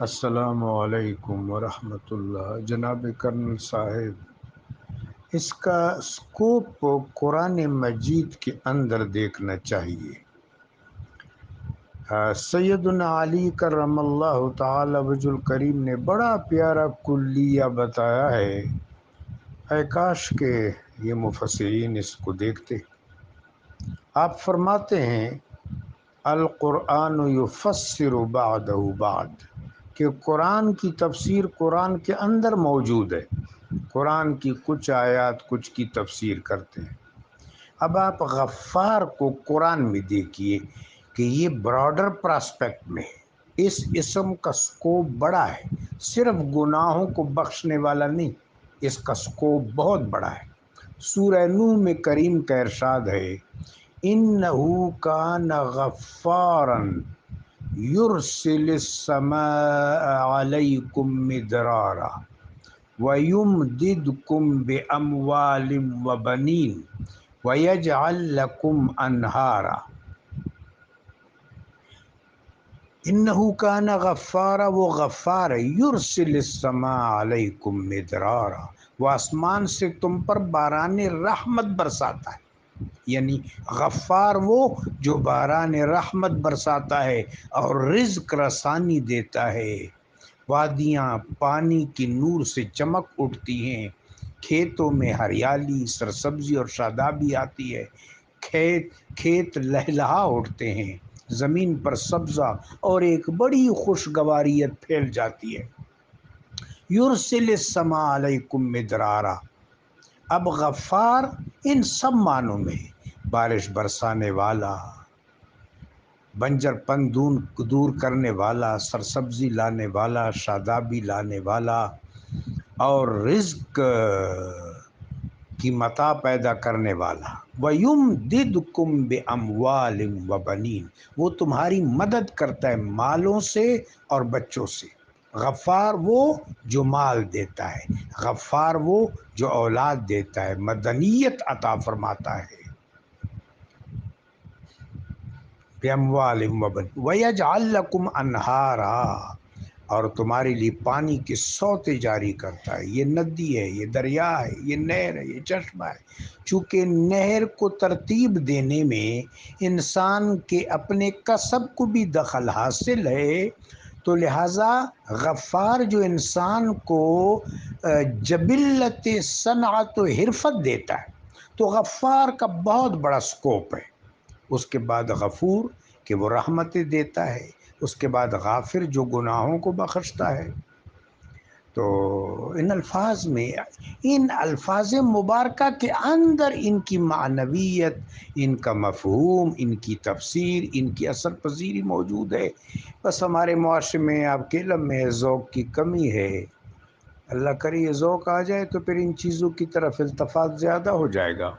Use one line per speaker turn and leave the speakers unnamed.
السلام علیکم ورحمۃ اللہ۔ جناب کرنل صاحب، اس کا سکوپ قرآن مجید کے اندر دیکھنا چاہیے۔ سیدنا علی کرم اللہ تعالی وجہ الکریم نے بڑا پیارا کلیہ بتایا ہے، اے کاش کہ یہ مفسرین اس کو دیکھتے۔ آپ فرماتے ہیں القرآن یفسر بعدہ بعد، کہ قرآن کی تفسیر قرآن کے اندر موجود ہے۔ قرآن کی کچھ آیات کچھ کی تفسیر کرتے ہیں۔ اب آپ غفار کو قرآن میں دیکھیے کہ یہ براڈر پراسپیکٹ میں ہے، اس اسم کا سکوپ بڑا ہے، صرف گناہوں کو بخشنے والا نہیں، اس کا سکوپ بہت بڑا ہے۔ سورہ نوح میں کریم کا ارشاد ہے اِنَّهُ كَانَ غَفَّارًا يُرْسِلِ السَّمَاءَ عَلَيْكُمْ مِدْرَارًا وَيُمْدِدْكُمْ بِأَمْوَالٍ وَبَنِينَ وَيَجْعَلْ لَكُمْ أَنْهَارًا۔ انہو کان غفارا، وہ غفار ہے، یرسل السماء علیکم مدرارا، وہ آسمان سے تم پر باران رحمت برساتا ہے۔ یعنی غفار وہ جو باران رحمت برساتا ہے اور رزق رسانی دیتا ہے۔ وادیاں پانی کی نور سے چمک اٹھتی ہیں، کھیتوں میں ہریالی، سرسبزی اور شادابی آتی ہے، کھیت لہلہا اٹھتے ہیں، زمین پر سبزہ اور ایک بڑی خوشگواریت پھیل جاتی ہے۔ یرسل السماء علیکم مدرارا، اب غفار ان سب معنوں میں ہے، بارش برسانے والا، بنجر پن دور کرنے والا، سرسبزی لانے والا، شادابی لانے والا، اور رزق کی متاع پیدا کرنے والا۔ وَيُمْدِدْكُمْ بِأَمْوَالٍ وَبَنِينَ، وہ تمہاری مدد کرتا ہے مالوں سے اور بچوں سے۔ غفار وہ جو مال دیتا ہے، غفار وہ جو اولاد دیتا ہے، مدنیت عطا فرماتا ہے۔ بِأَمْوَالٍ وَبَنِينَ وَيَجْعَلْ لَكُمْ أَنْهَارًا، اور تمہارے لیے پانی کے سوتے جاری کرتا ہے۔ یہ ندی ہے، یہ دریا ہے، یہ نہر ہے، یہ چشمہ ہے۔ چونکہ نہر کو ترتیب دینے میں انسان کے اپنے کسب کو بھی دخل حاصل ہے، تو لہٰذا غفار جو انسان کو جبلت صنعت و حرفت دیتا ہے، تو غفار کا بہت بڑا سکوپ ہے۔ اس کے بعد غفور کہ وہ رحمتیں دیتا ہے، اس کے بعد غافر جو گناہوں کو بخشتا ہے۔ تو ان الفاظ میں، ان الفاظ مبارکہ کے اندر ان کی معنویت، ان کا مفہوم، ان کی تفسیر، ان کی اثر پذیری موجود ہے۔ بس ہمارے معاشرے میں آپ کے علم میں ذوق کی کمی ہے۔ اللہ کرے یہ ذوق آ جائے تو پھر ان چیزوں کی طرف التفات زیادہ ہو جائے گا۔